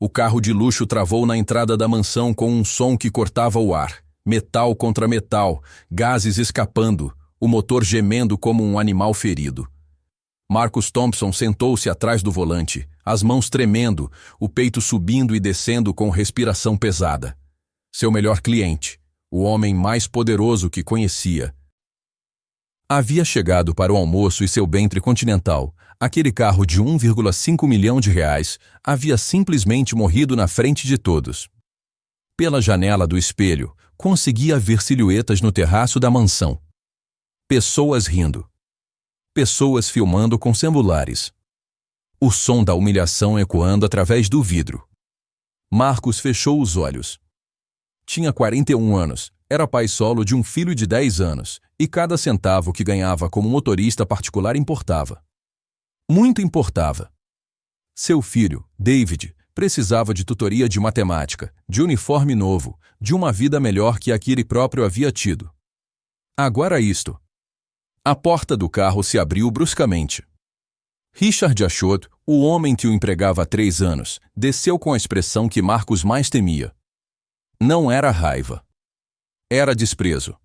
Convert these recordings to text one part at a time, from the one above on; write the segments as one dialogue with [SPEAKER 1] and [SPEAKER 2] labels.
[SPEAKER 1] O carro de luxo travou na entrada da mansão com um som que cortava o ar. Metal contra metal, gases escapando, o motor gemendo como um animal ferido. Marcus Thompson sentou-se atrás do volante, as mãos tremendo, o peito subindo e descendo com respiração pesada. Seu melhor cliente, o homem mais poderoso que conhecia. Havia chegado para o almoço e seu Bentley Continental, aquele carro de 1,5 milhão de reais, havia simplesmente morrido na frente de todos. Pela janela do espelho, conseguia ver silhuetas no terraço da mansão. Pessoas rindo. Pessoas filmando com celulares. O som da humilhação ecoando através do vidro. Marcus fechou os olhos. Tinha 41 anos, era pai solo de um filho de 10 anos, e cada centavo que ganhava como motorista particular importava. Muito importava. Seu filho, David, precisava de tutoria de matemática, de uniforme novo, de uma vida melhor que a que ele próprio havia tido. Agora isto. A porta do carro se abriu bruscamente. Richard Ashot, o homem que o empregava há 3 anos, desceu com a expressão que Marcus mais temia. Não era raiva. Era desprezo.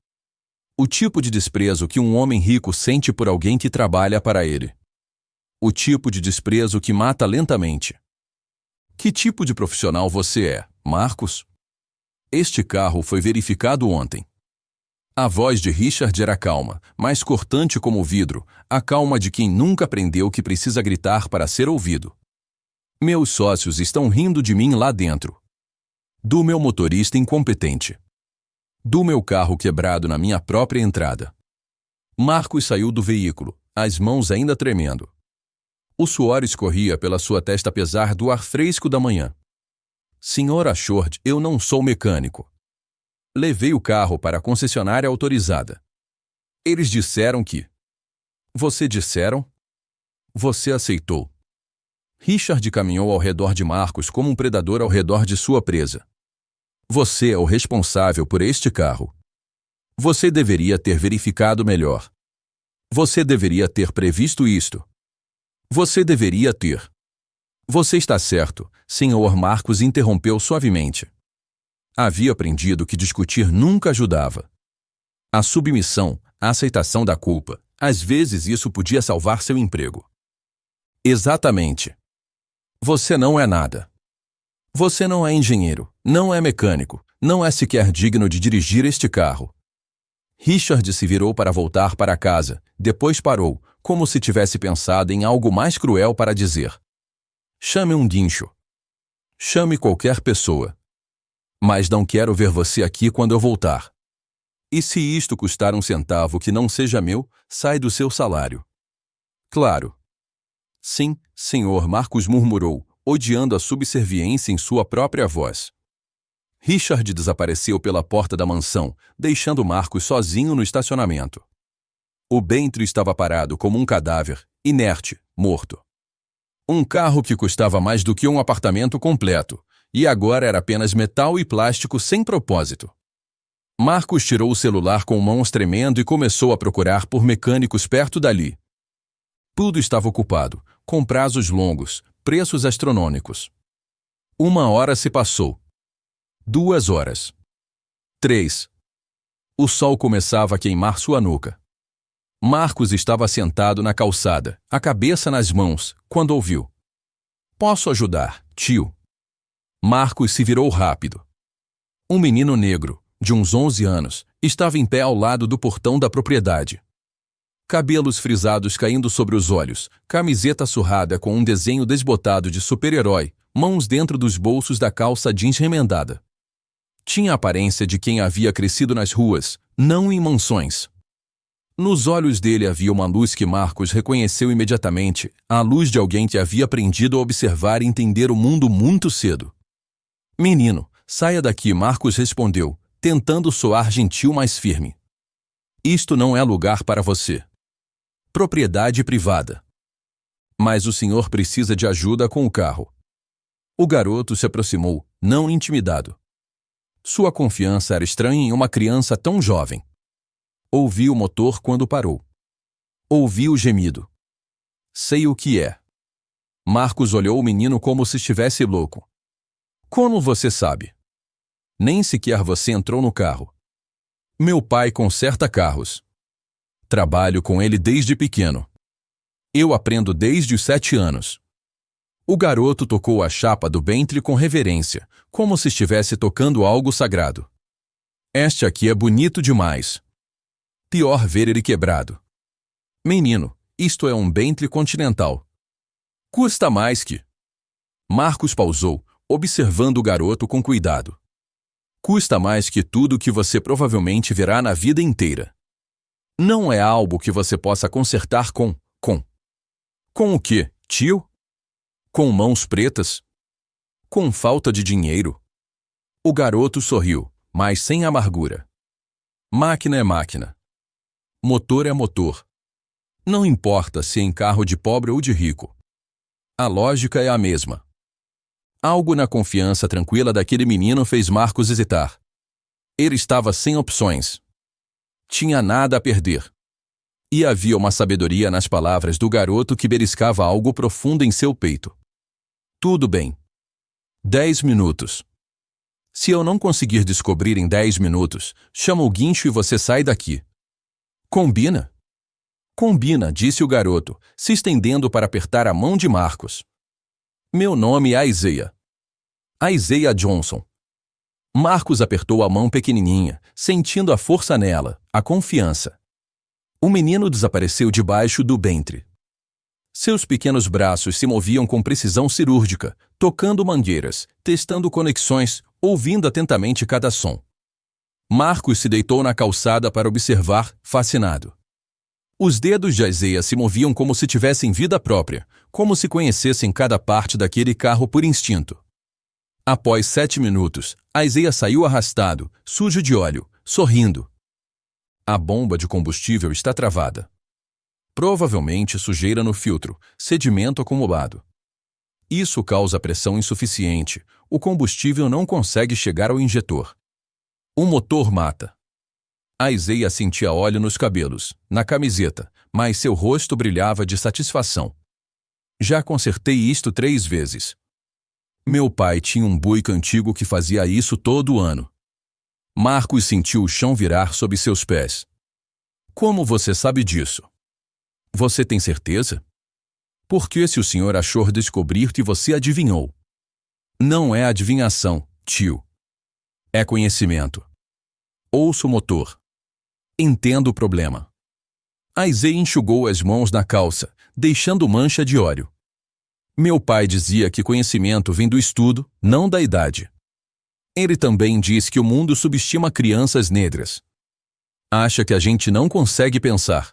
[SPEAKER 1] O tipo de desprezo que um homem rico sente por alguém que trabalha para ele. O tipo de desprezo que mata lentamente. Que tipo de profissional você é, Marcus? Este carro foi verificado ontem. A voz de Richard era calma, mas cortante como o vidro, a calma de quem nunca aprendeu que precisa gritar para ser ouvido. Meus sócios estão rindo de mim lá dentro. Do meu motorista incompetente. Do meu carro quebrado na minha própria entrada. Marcus saiu do veículo, as mãos ainda tremendo. O suor escorria pela sua testa apesar do ar fresco da manhã. Sr. Ashot, eu não sou mecânico. Levei o carro para a concessionária autorizada. Eles disseram que... Você disseram? Você aceitou. Richard caminhou ao redor de Marcus como um predador ao redor de sua presa. Você é o responsável por este carro. Você deveria ter verificado melhor. Você deveria ter previsto isto. Você deveria ter. Você está certo, Sr. Marcus interrompeu suavemente. Havia aprendido que discutir nunca ajudava. A submissão, a aceitação da culpa, às vezes isso podia salvar seu emprego. Exatamente. Você não é nada. Você não é engenheiro, não é mecânico, não é sequer digno de dirigir este carro. Richard se virou para voltar para casa, depois parou, como se tivesse pensado em algo mais cruel para dizer. Chame um guincho. Chame qualquer pessoa. Mas não quero ver você aqui quando eu voltar. E se isto custar um centavo que não seja meu, sai do seu salário. Claro. Sim, senhor, Marcus murmurou, odiando a subserviência em sua própria voz. Richard desapareceu pela porta da mansão, deixando Marcus sozinho no estacionamento. O Bentley estava parado como um cadáver, inerte, morto. Um carro que custava mais do que um apartamento completo, e agora era apenas metal e plástico sem propósito. Marcus tirou o celular com mãos tremendo e começou a procurar por mecânicos perto dali. Tudo estava ocupado, com prazos longos, preços astronômicos. 1 hora se passou. 2 horas. 3. O sol começava a queimar sua nuca. Marcus estava sentado na calçada, a cabeça nas mãos, quando ouviu. Posso ajudar, tio? Marcus se virou rápido. Um menino negro, de uns 11 anos, estava em pé ao lado do portão da propriedade. Cabelos frisados caindo sobre os olhos, camiseta surrada com um desenho desbotado de super-herói, mãos dentro dos bolsos da calça jeans remendada. Tinha a aparência de quem havia crescido nas ruas, não em mansões. Nos olhos dele havia uma luz que Marcus reconheceu imediatamente, a luz de alguém que havia aprendido a observar e entender o mundo muito cedo. Menino, saia daqui, Marcus respondeu, tentando soar gentil, mas firme. Isto não é lugar para você. Propriedade privada. Mas o senhor precisa de ajuda com o carro. O garoto se aproximou, não intimidado. Sua confiança era estranha em uma criança tão jovem. Ouvi o motor quando parou. Ouvi o gemido. Sei o que é. Marcus olhou o menino como se estivesse louco. Como você sabe? Nem sequer você entrou no carro. Meu pai conserta carros. Trabalho com ele desde pequeno. Eu aprendo desde os 7 anos. O garoto tocou a chapa do Bentley com reverência, como se estivesse tocando algo sagrado. Este aqui é bonito demais. Pior ver ele quebrado. Menino, isto é um Bentley Continental. Custa mais que... Marcos pausou, observando o garoto com cuidado. Custa mais que tudo que você provavelmente verá na vida inteira. Não é algo que você possa consertar com o quê, tio? Com mãos pretas? Com falta de dinheiro? O garoto sorriu, mas sem amargura. Máquina é máquina. Motor é motor. Não importa se em carro de pobre ou de rico. A lógica é a mesma. Algo na confiança tranquila daquele menino fez Marcos hesitar. Ele estava sem opções. Tinha nada a perder. E havia uma sabedoria nas palavras do garoto que beliscava algo profundo em seu peito. Tudo bem. 10 minutos. Se eu não conseguir descobrir em 10 minutos, chama o guincho e você sai daqui. Combina? Combina, disse o garoto, se estendendo para apertar a mão de Marcos. Meu nome é Isaiah. Isaiah Johnson. Marcos apertou a mão pequenininha, sentindo a força nela, a confiança. O menino desapareceu debaixo do Bentley. Seus pequenos braços se moviam com precisão cirúrgica, tocando mangueiras, testando conexões, ouvindo atentamente cada som. Marcos se deitou na calçada para observar, fascinado. Os dedos de Isaiah se moviam como se tivessem vida própria, como se conhecessem cada parte daquele carro por instinto. Após 7 minutos, Isaiah saiu arrastado, sujo de óleo, sorrindo. A bomba de combustível está travada. Provavelmente sujeira no filtro, sedimento acumulado. Isso causa pressão insuficiente, o combustível não consegue chegar ao injetor. O motor mata. Isaiah sentia óleo nos cabelos, na camiseta, mas seu rosto brilhava de satisfação. Já consertei isto 3 vezes. Meu pai tinha um Buick antigo que fazia isso todo ano. Marcos sentiu o chão virar sob seus pés. Como você sabe disso? Você tem certeza? Por que se o senhor achou descobrir que você adivinhou? Não é adivinhação, tio. É conhecimento. Ouço o motor. Entendo o problema. Isaiah enxugou as mãos na calça, deixando mancha de óleo. Meu pai dizia que conhecimento vem do estudo, não da idade. Ele também diz que o mundo subestima crianças negras. Acha que a gente não consegue pensar.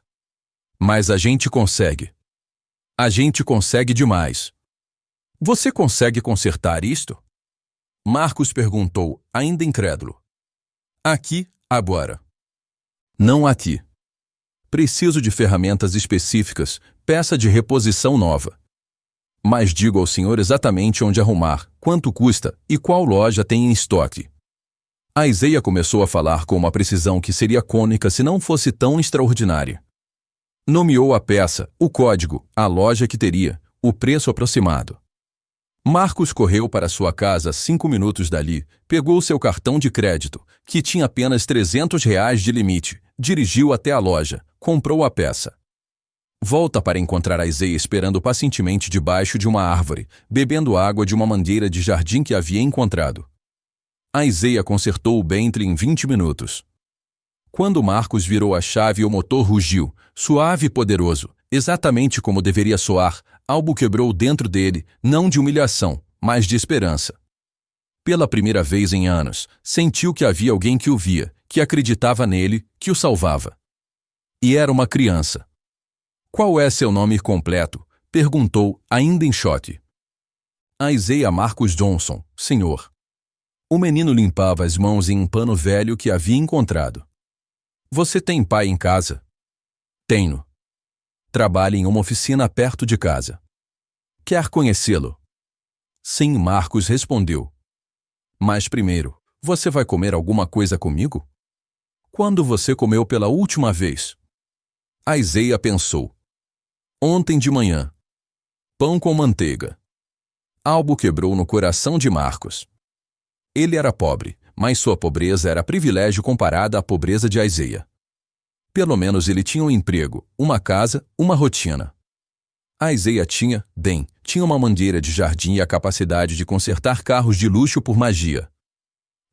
[SPEAKER 1] Mas a gente consegue. A gente consegue demais. Você consegue consertar isto? Marcos perguntou, ainda incrédulo. Aqui, agora. Não aqui. Preciso de ferramentas específicas, peça de reposição nova. Mas digo ao senhor exatamente onde arrumar, quanto custa e qual loja tem em estoque. Isaiah começou a falar com uma precisão que seria cômica se não fosse tão extraordinária. Nomeou a peça, o código, a loja que teria, o preço aproximado. Marcos correu para sua casa 5 minutos dali, pegou seu cartão de crédito, que tinha apenas R$ 300 de limite, dirigiu até a loja, comprou a peça. Volta para encontrar Isaiah esperando pacientemente debaixo de uma árvore, bebendo água de uma mangueira de jardim que havia encontrado. Isaiah consertou o Bentley em 20 minutos. Quando Marcos virou a chave, o motor rugiu, suave e poderoso, exatamente como deveria soar. Algo quebrou dentro dele, não de humilhação, mas de esperança. Pela primeira vez em anos, sentiu que havia alguém que o via, que acreditava nele, que o salvava. E era uma criança. Qual é seu nome completo? Perguntou, ainda em choque. Isaiah Marcos Johnson, senhor. O menino limpava as mãos em um pano velho que havia encontrado. Você tem pai em casa? Tenho. Trabalha em uma oficina perto de casa. Quer conhecê-lo? Sim, Marcos respondeu. Mas primeiro, você vai comer alguma coisa comigo? Quando você comeu pela última vez? Isaiah pensou. Ontem de manhã. Pão com manteiga. Algo quebrou no coração de Marcos. Ele era pobre, mas sua pobreza era privilégio comparada à pobreza de Isaiah. Pelo menos ele tinha um emprego, uma casa, uma rotina. Isaiah tinha uma mangueira de jardim e a capacidade de consertar carros de luxo por magia.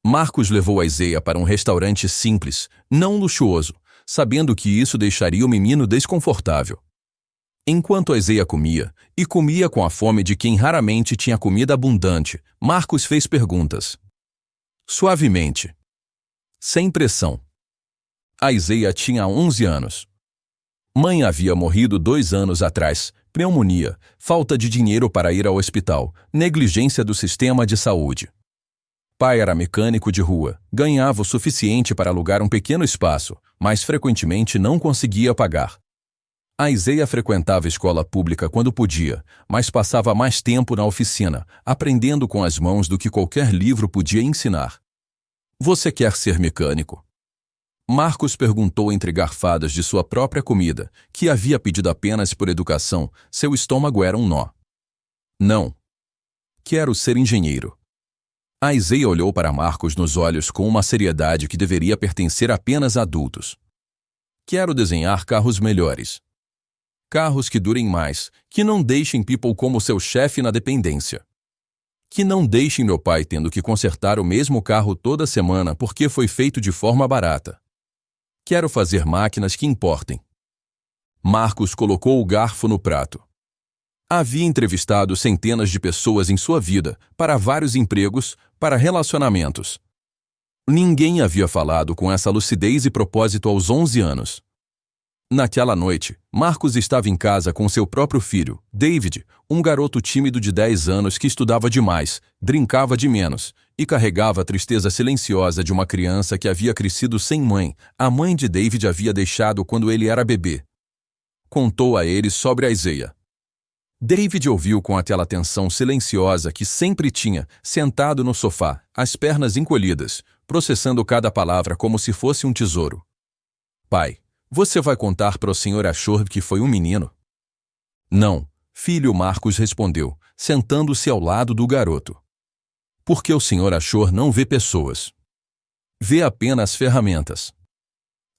[SPEAKER 1] Marcos levou Isaiah para um restaurante simples, não luxuoso, sabendo que isso deixaria o menino desconfortável. Enquanto Isaiah comia, e comia com a fome de quem raramente tinha comida abundante, Marcos fez perguntas. Suavemente. Sem pressão. Isaiah tinha 11 anos. Mãe havia morrido 2 anos atrás, pneumonia, falta de dinheiro para ir ao hospital, negligência do sistema de saúde. Pai era mecânico de rua, ganhava o suficiente para alugar um pequeno espaço, mas frequentemente não conseguia pagar. Isaiah frequentava escola pública quando podia, mas passava mais tempo na oficina, aprendendo com as mãos do que qualquer livro podia ensinar. Você quer ser mecânico? Marcos perguntou entre garfadas de sua própria comida, que havia pedido apenas por educação. Seu estômago era um nó. Não. Quero ser engenheiro. Isaiah olhou para Marcos nos olhos com uma seriedade que deveria pertencer apenas a adultos. Quero desenhar carros melhores. Carros que durem mais, que não deixem people como seu chefe na dependência. Que não deixem meu pai tendo que consertar o mesmo carro toda semana porque foi feito de forma barata. Quero fazer máquinas que importem. Marcos colocou o garfo no prato. Havia entrevistado centenas de pessoas em sua vida, para vários empregos, para relacionamentos. Ninguém havia falado com essa lucidez e propósito aos 11 anos. Naquela noite, Marcos estava em casa com seu próprio filho, David, um garoto tímido de 10 anos que estudava demais, brincava de menos e carregava a tristeza silenciosa de uma criança que havia crescido sem mãe. A mãe de David havia deixado quando ele era bebê. Contou a eles sobre Isaiah. David ouviu com aquela atenção silenciosa que sempre tinha, sentado no sofá, as pernas encolhidas, processando cada palavra como se fosse um tesouro. Pai, você vai contar para o Sr. Ashore que foi um menino? Não, filho, Marcos respondeu, sentando-se ao lado do garoto. Porque o Sr. Ashore não vê pessoas. Vê apenas ferramentas.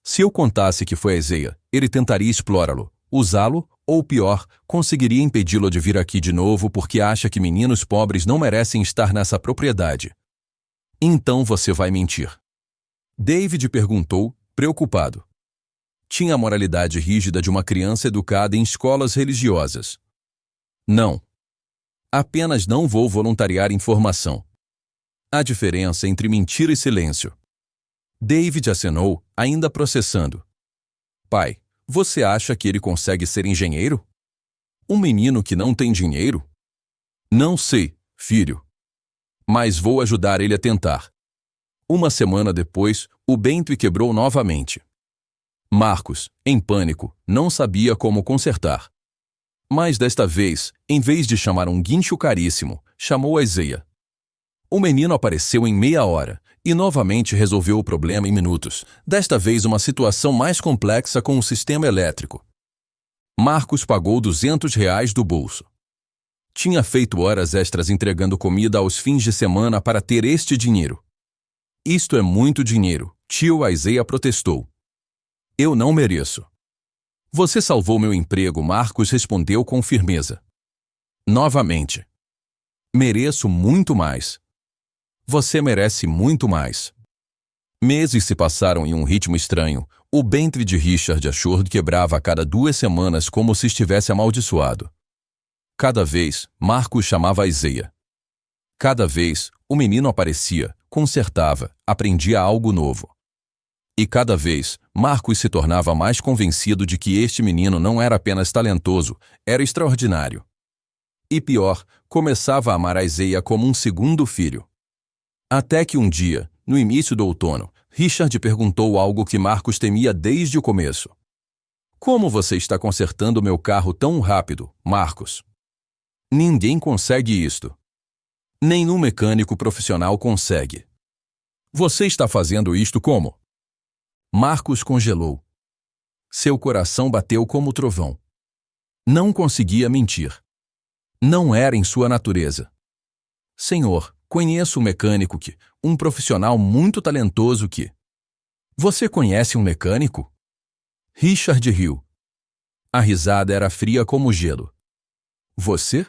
[SPEAKER 1] Se eu contasse que foi Isaiah, ele tentaria explorá-lo, usá-lo, ou pior, conseguiria impedi-lo de vir aqui de novo porque acha que meninos pobres não merecem estar nessa propriedade. Então você vai mentir. David perguntou, preocupado. Tinha a moralidade rígida de uma criança educada em escolas religiosas. Não. Apenas não vou voluntariar informação. Há diferença entre mentira e silêncio. David acenou, ainda processando. Pai, você acha que ele consegue ser engenheiro? Um menino que não tem dinheiro? Não sei, filho. Mas vou ajudar ele a tentar. Uma semana depois, o Bentley quebrou novamente. Marcos, em pânico, não sabia como consertar. Mas desta vez, em vez de chamar um guincho caríssimo, chamou Isaiah. O menino apareceu em meia hora e novamente resolveu o problema em minutos, desta vez uma situação mais complexa com o sistema elétrico. Marcos pagou R$ 200 do bolso. Tinha feito horas extras entregando comida aos fins de semana para ter este dinheiro. Isto é muito dinheiro, tio, Isaiah protestou. Eu não mereço. Você salvou meu emprego, Marcos respondeu com firmeza. Novamente. Mereço muito mais. Você merece muito mais. Meses se passaram em um ritmo estranho. O Bentley de Richard Ashore quebrava a cada 2 semanas como se estivesse amaldiçoado. Cada vez, Marcos chamava Isaiah. Cada vez, o menino aparecia, consertava, aprendia algo novo. E cada vez, Marcos se tornava mais convencido de que este menino não era apenas talentoso, era extraordinário. E pior, começava a amar Isaiah como um segundo filho. Até que um dia, no início do outono, Richard perguntou algo que Marcos temia desde o começo. Como você está consertando meu carro tão rápido, Marcos? Ninguém consegue isto. Nenhum mecânico profissional consegue. Você está fazendo isto como? Marcos congelou. Seu coração bateu como trovão. Não conseguia mentir. Não era em sua natureza. Senhor, Conheço um mecânico um profissional muito talentoso que... Você conhece um mecânico? Richard riu. A risada era fria como gelo. Você?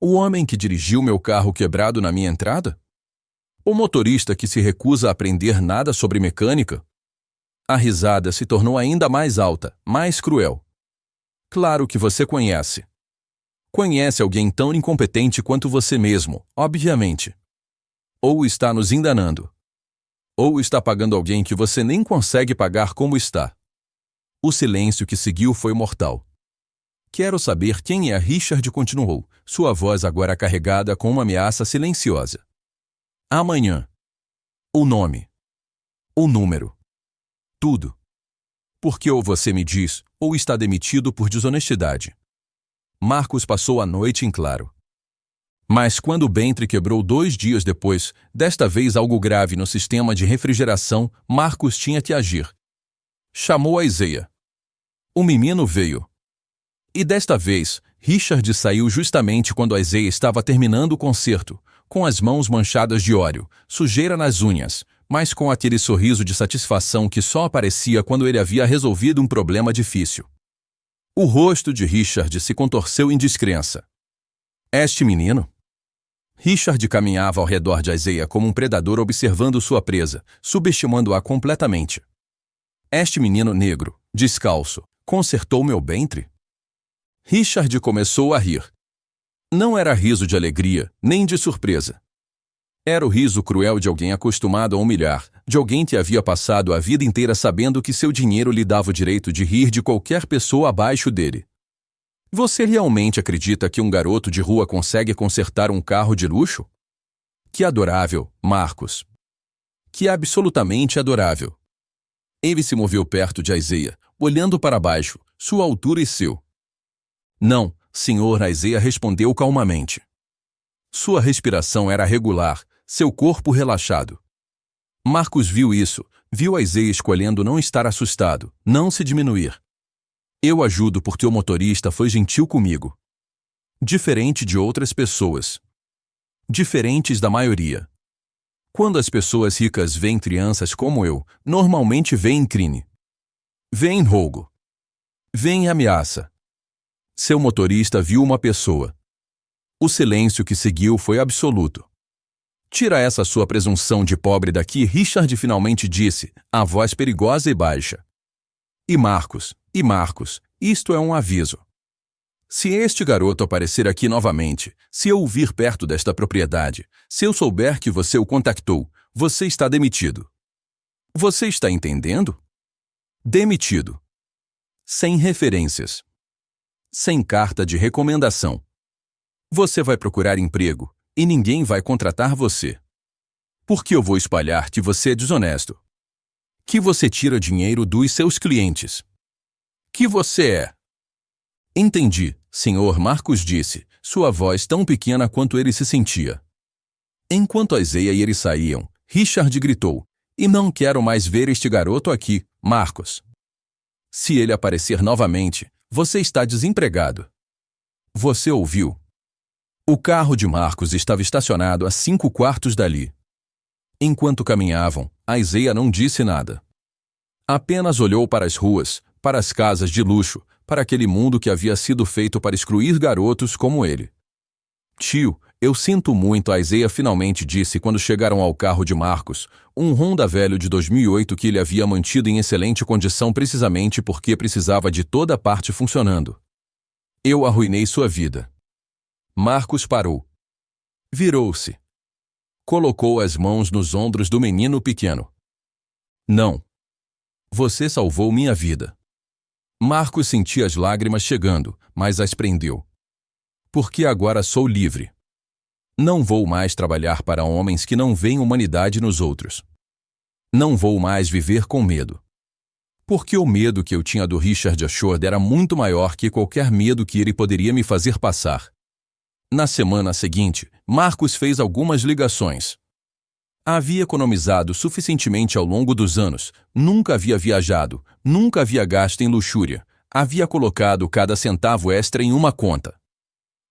[SPEAKER 1] O homem que dirigiu meu carro quebrado na minha entrada? O motorista que se recusa a aprender nada sobre mecânica? A risada se tornou ainda mais alta, mais cruel. Claro que você conhece. Conhece alguém tão incompetente quanto você mesmo, obviamente. Ou está nos enganando. Ou está pagando alguém que você nem consegue pagar como está. O silêncio que seguiu foi mortal. Quero saber quem é. Richard continuou, sua voz agora carregada com uma ameaça silenciosa. Amanhã. O nome. O número. Tudo. Porque ou você me diz, ou está demitido por desonestidade. Marcos passou a noite em claro. Mas quando Bentry quebrou 2 dias depois, desta vez algo grave no sistema de refrigeração, Marcos tinha que agir. Chamou a Isaiah. O menino veio. E desta vez, Richard saiu justamente quando a Isaiah estava terminando o concerto, com as mãos manchadas de óleo, sujeira nas unhas, mas com aquele sorriso de satisfação que só aparecia quando ele havia resolvido um problema difícil. O rosto de Richard se contorceu em descrença. Este menino? Richard caminhava ao redor de Isaiah como um predador observando sua presa, subestimando-a completamente. Este menino negro, descalço, consertou meu Bentry? Richard começou a rir. Não era riso de alegria, nem de surpresa. Era o riso cruel de alguém acostumado a humilhar, de alguém que havia passado a vida inteira sabendo que seu dinheiro lhe dava o direito de rir de qualquer pessoa abaixo dele. Você realmente acredita que um garoto de rua consegue consertar um carro de luxo? Que adorável, Marcos. Que absolutamente adorável. Ele se moveu perto de Isaiah, olhando para baixo, sua altura e seu. Não, senhor, Isaiah respondeu calmamente. Sua respiração era regular, seu corpo relaxado. Marcos viu isso, viu Isaiah escolhendo não estar assustado, não se diminuir. Eu ajudo porque o motorista foi gentil comigo. Diferente de outras pessoas. Diferentes da maioria. Quando as pessoas ricas veem crianças como eu, normalmente veem crime. Veem roubo. Veem ameaça. Seu motorista viu uma pessoa. O silêncio que seguiu foi absoluto. Tira essa sua presunção de pobre daqui, Richard finalmente disse, a voz perigosa e baixa. E Marcos, isto é um aviso. Se este garoto aparecer aqui novamente, se eu o vir perto desta propriedade, se eu souber que você o contactou, você está demitido. Você está entendendo? Demitido. Sem referências. Sem carta de recomendação. Você vai procurar emprego e ninguém vai contratar você. Porque eu vou espalhar que você é desonesto. Que você tira dinheiro dos seus clientes. Que você é. Entendi, senhor, Marcos disse, sua voz tão pequena quanto ele se sentia. Enquanto Isaiah e ele saíam, Richard gritou, e não quero mais ver este garoto aqui, Marcos. Se ele aparecer novamente, você está desempregado. Você ouviu? O carro de Marcos estava estacionado a 5 quartos dali. Enquanto caminhavam, Isaiah não disse nada. Apenas olhou para as ruas, para as casas de luxo, para aquele mundo que havia sido feito para excluir garotos como ele. Tio, eu sinto muito, Isaiah finalmente disse quando chegaram ao carro de Marcos, um Honda velho de 2008 que ele havia mantido em excelente condição precisamente porque precisava de toda a parte funcionando. Eu arruinei sua vida. Marcos parou. Virou-se. Colocou as mãos nos ombros do menino pequeno. Não. Você salvou minha vida. Marcos sentia as lágrimas chegando, mas as prendeu. Porque agora sou livre. Não vou mais trabalhar para homens que não veem humanidade nos outros. Não vou mais viver com medo. Porque o medo que eu tinha do Richard Ashford era muito maior que qualquer medo que ele poderia me fazer passar. Na semana seguinte, Marcos fez algumas ligações. Havia economizado suficientemente ao longo dos anos, nunca havia viajado, nunca havia gasto em luxúria, havia colocado cada centavo extra em uma conta.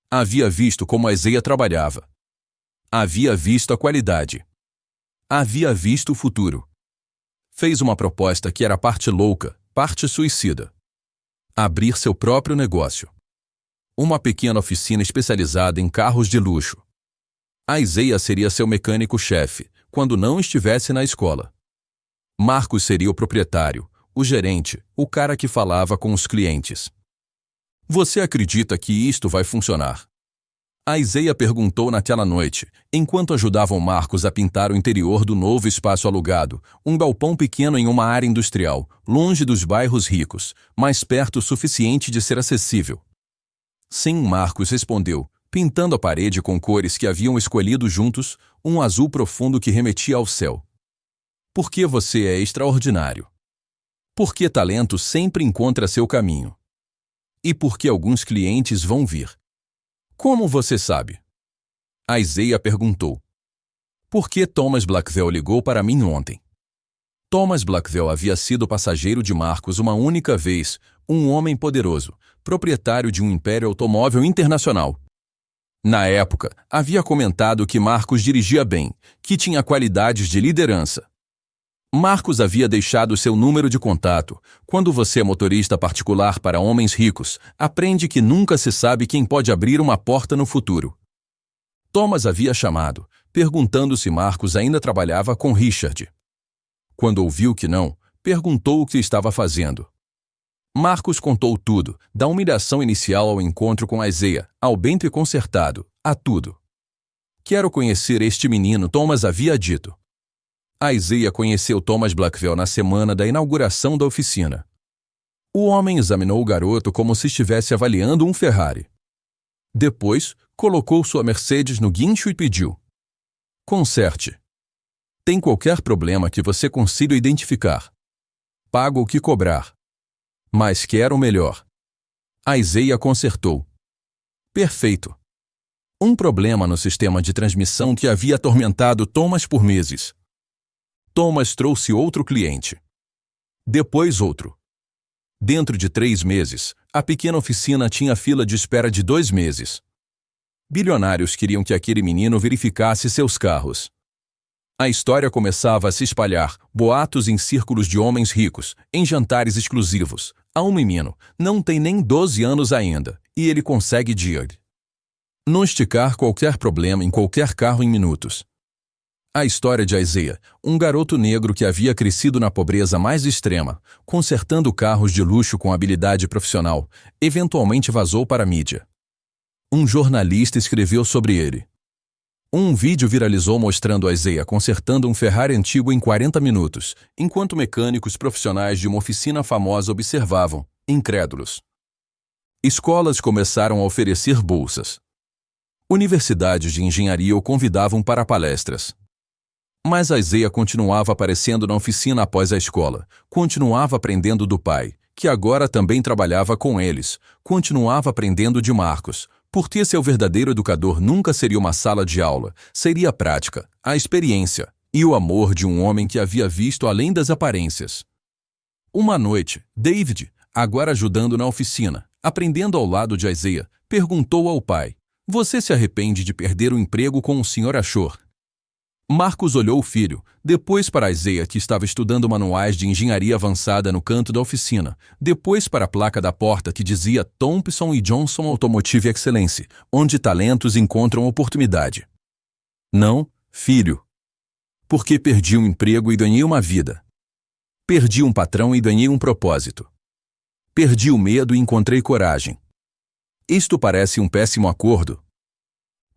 [SPEAKER 1] Havia visto como a Isaiah trabalhava. Havia visto a qualidade. Havia visto o futuro. Fez uma proposta que era parte louca, parte suicida. Abrir seu próprio negócio. Uma pequena oficina especializada em carros de luxo. Isaiah seria seu mecânico-chefe, quando não estivesse na escola. Marcos seria o proprietário, o gerente, o cara que falava com os clientes. Você acredita que isto vai funcionar? Isaiah perguntou naquela noite, enquanto ajudavam Marcos a pintar o interior do novo espaço alugado, um galpão pequeno em uma área industrial, longe dos bairros ricos, mas perto o suficiente de ser acessível. Sim, Marcos respondeu, pintando a parede com cores que haviam escolhido juntos, um azul profundo que remetia ao céu. Porque você é extraordinário. Porque talento sempre encontra seu caminho. E porque alguns clientes vão vir. Como você sabe? Isaiah perguntou. Porque Thomas Blackwell ligou para mim ontem. Thomas Blackwell havia sido passageiro de Marcos uma única vez, um homem poderoso, proprietário de um império automóvel internacional. Na época, havia comentado que Marcos dirigia bem, que tinha qualidades de liderança. Marcos havia deixado seu número de contato. Quando você é motorista particular para homens ricos, aprende que nunca se sabe quem pode abrir uma porta no futuro. Thomas havia chamado, perguntando se Marcos ainda trabalhava com Richard. Quando ouviu que não, perguntou o que estava fazendo. Marcos contou tudo, da humilhação inicial ao encontro com Isaiah, ao bem consertado, a tudo. Quero conhecer este menino, Thomas havia dito. Isaiah conheceu Thomas Blackwell na semana da inauguração da oficina. O homem examinou o garoto como se estivesse avaliando um Ferrari. Depois, colocou sua Mercedes no guincho e pediu. Conserte. Tem qualquer problema que você consiga identificar. Pago o que cobrar. Mas quero o melhor. Isaiah consertou. Perfeito. Um problema no sistema de transmissão que havia atormentado Thomas por meses. Thomas trouxe outro cliente. Depois outro. Dentro de 3 meses, a pequena oficina tinha fila de espera de 2 meses. Bilionários queriam que aquele menino verificasse seus carros. A história começava a se espalhar, boatos em círculos de homens ricos, em jantares exclusivos. Há um menino, não tem nem 12 anos ainda, e ele consegue diagnosticar qualquer problema em qualquer carro em minutos. A história de Isaiah, um garoto negro que havia crescido na pobreza mais extrema, consertando carros de luxo com habilidade profissional, eventualmente vazou para a mídia. Um jornalista escreveu sobre ele. Um vídeo viralizou mostrando Isaiah consertando um Ferrari antigo em 40 minutos, enquanto mecânicos profissionais de uma oficina famosa observavam, incrédulos. Escolas começaram a oferecer bolsas. Universidades de engenharia o convidavam para palestras. Mas Isaiah continuava aparecendo na oficina após a escola, continuava aprendendo do pai, que agora também trabalhava com eles, continuava aprendendo de Marcos, porque seu verdadeiro educador nunca seria uma sala de aula, seria a prática, a experiência e o amor de um homem que havia visto além das aparências. Uma noite, David, agora ajudando na oficina, aprendendo ao lado de Isaiah, perguntou ao pai, você se arrepende de perder o emprego com o Sr. Ashore? Marcos olhou o filho, depois para Isaiah que estava estudando manuais de engenharia avançada no canto da oficina, depois para a placa da porta que dizia Thompson & Johnson Automotive Excellence, onde talentos encontram oportunidade. Não, filho. Porque perdi um emprego e ganhei uma vida. Perdi um patrão e ganhei um propósito. Perdi o medo e encontrei coragem. Isto parece um péssimo acordo?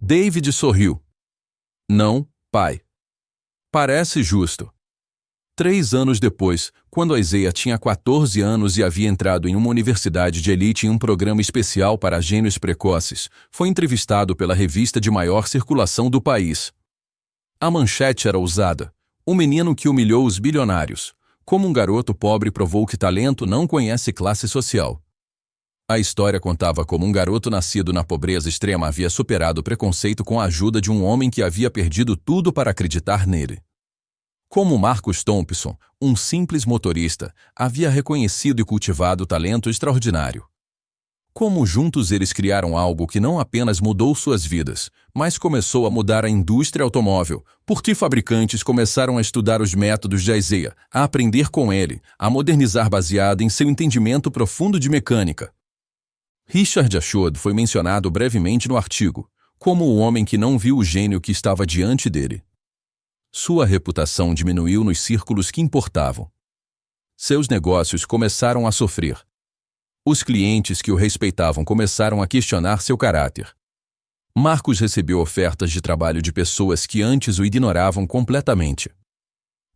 [SPEAKER 1] David sorriu. Não, pai. Parece justo. 3 anos depois, quando Isaiah tinha 14 anos e havia entrado em uma universidade de elite em um programa especial para gênios precoces, foi entrevistado pela revista de maior circulação do país. A manchete era ousada. O menino que humilhou os bilionários. Como um garoto pobre provou que talento não conhece classe social. A história contava como um garoto nascido na pobreza extrema havia superado o preconceito com a ajuda de um homem que havia perdido tudo para acreditar nele. Como Marcos Thompson, um simples motorista, havia reconhecido e cultivado talento extraordinário. Como juntos eles criaram algo que não apenas mudou suas vidas, mas começou a mudar a indústria automóvel, porque fabricantes começaram a estudar os métodos de Isaiah, a aprender com ele, a modernizar baseado em seu entendimento profundo de mecânica. Richard Ashod foi mencionado brevemente no artigo, como o homem que não viu o gênio que estava diante dele. Sua reputação diminuiu nos círculos que importavam. Seus negócios começaram a sofrer. Os clientes que o respeitavam começaram a questionar seu caráter. Marcus recebeu ofertas de trabalho de pessoas que antes o ignoravam completamente.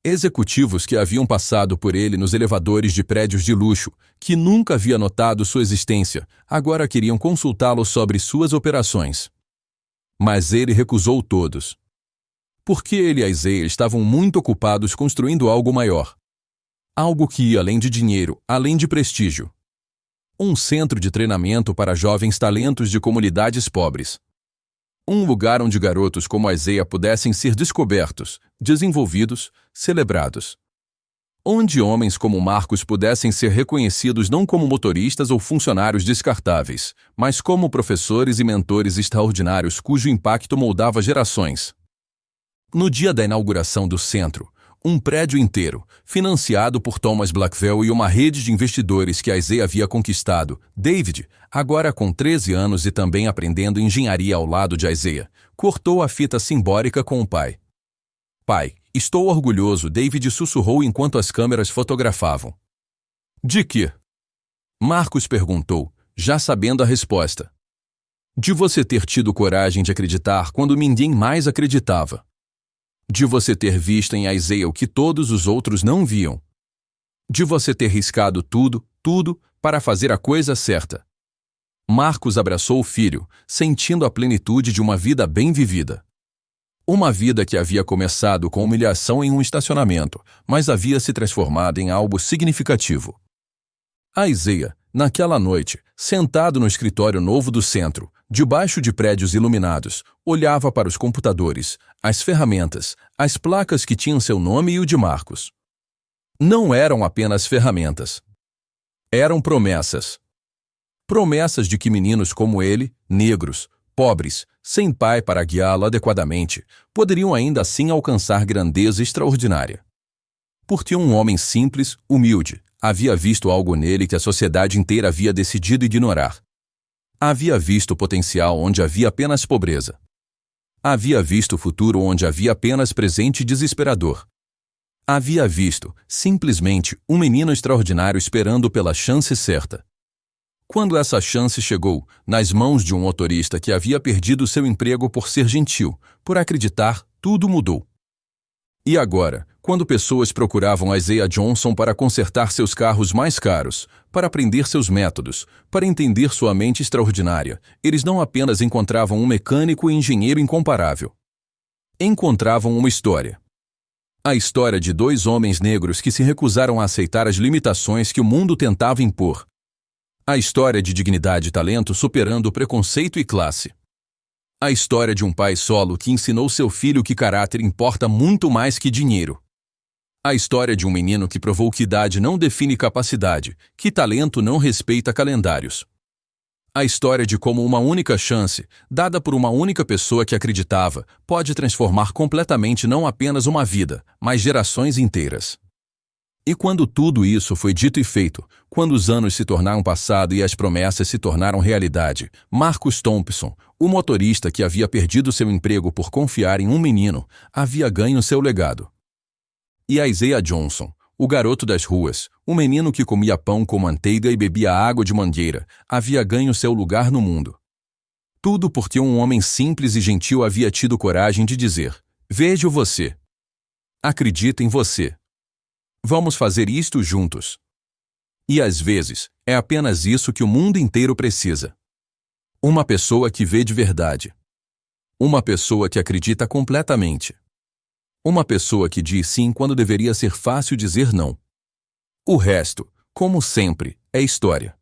[SPEAKER 1] Executivos que haviam passado por ele nos elevadores de prédios de luxo, que nunca havia notado sua existência, agora queriam consultá-lo sobre suas operações. Mas ele recusou todos. Porque ele e Isaiah estavam muito ocupados construindo algo maior. Algo que ia além de dinheiro, além de prestígio. Um centro de treinamento para jovens talentos de comunidades pobres. Um lugar onde garotos como Isaiah pudessem ser descobertos, desenvolvidos, celebrados. Onde homens como Marcus pudessem ser reconhecidos não como motoristas ou funcionários descartáveis, mas como professores e mentores extraordinários cujo impacto moldava gerações. No dia da inauguração do centro, um prédio inteiro, financiado por Thomas Blackwell e uma rede de investidores que Isaiah havia conquistado, David, agora com 13 anos e também aprendendo engenharia ao lado de Isaiah, cortou a fita simbólica com o pai. Pai, estou orgulhoso, David sussurrou enquanto as câmeras fotografavam. De quê? Marcus perguntou, já sabendo a resposta. De você ter tido coragem de acreditar quando ninguém mais acreditava. De você ter visto em Isaiah o que todos os outros não viam. De você ter riscado tudo, para fazer a coisa certa. Marcus abraçou o filho, sentindo a plenitude de uma vida bem vivida. Uma vida que havia começado com humilhação em um estacionamento, mas havia se transformado em algo significativo. Isaiah, naquela noite, sentado no escritório novo do centro, debaixo de prédios iluminados, olhava para os computadores, as ferramentas, as placas que tinham seu nome e o de Marcus. Não eram apenas ferramentas. Eram promessas. Promessas de que meninos como ele, negros, pobres, sem pai para guiá-lo adequadamente, poderiam ainda assim alcançar grandeza extraordinária. Porque um homem simples, humilde, havia visto algo nele que a sociedade inteira havia decidido ignorar. Havia visto potencial onde havia apenas pobreza. Havia visto futuro onde havia apenas presente desesperador. Havia visto, simplesmente, um menino extraordinário esperando pela chance certa. Quando essa chance chegou, nas mãos de um motorista que havia perdido seu emprego por ser gentil, por acreditar, tudo mudou. E agora, quando pessoas procuravam Isaiah Johnson para consertar seus carros mais caros, para aprender seus métodos, para entender sua mente extraordinária, eles não apenas encontravam um mecânico e engenheiro incomparável. Encontravam uma história. A história de dois homens negros que se recusaram a aceitar as limitações que o mundo tentava impor. A história de dignidade e talento superando o preconceito e classe. A história de um pai solo que ensinou seu filho que caráter importa muito mais que dinheiro. A história de um menino que provou que idade não define capacidade, que talento não respeita calendários. A história de como uma única chance, dada por uma única pessoa que acreditava, pode transformar completamente não apenas uma vida, mas gerações inteiras. E quando tudo isso foi dito e feito, quando os anos se tornaram passado e as promessas se tornaram realidade, Marcus Thompson, o motorista que havia perdido seu emprego por confiar em um menino, havia ganho seu legado. E Isaiah Johnson, o garoto das ruas, o menino que comia pão com manteiga e bebia água de mangueira, havia ganho seu lugar no mundo. Tudo porque um homem simples e gentil havia tido coragem de dizer: vejo você. Acredito em você. Vamos fazer isto juntos. E às vezes, é apenas isso que o mundo inteiro precisa. Uma pessoa que vê de verdade. Uma pessoa que acredita completamente. Uma pessoa que diz sim quando deveria ser fácil dizer não. O resto, como sempre, é história.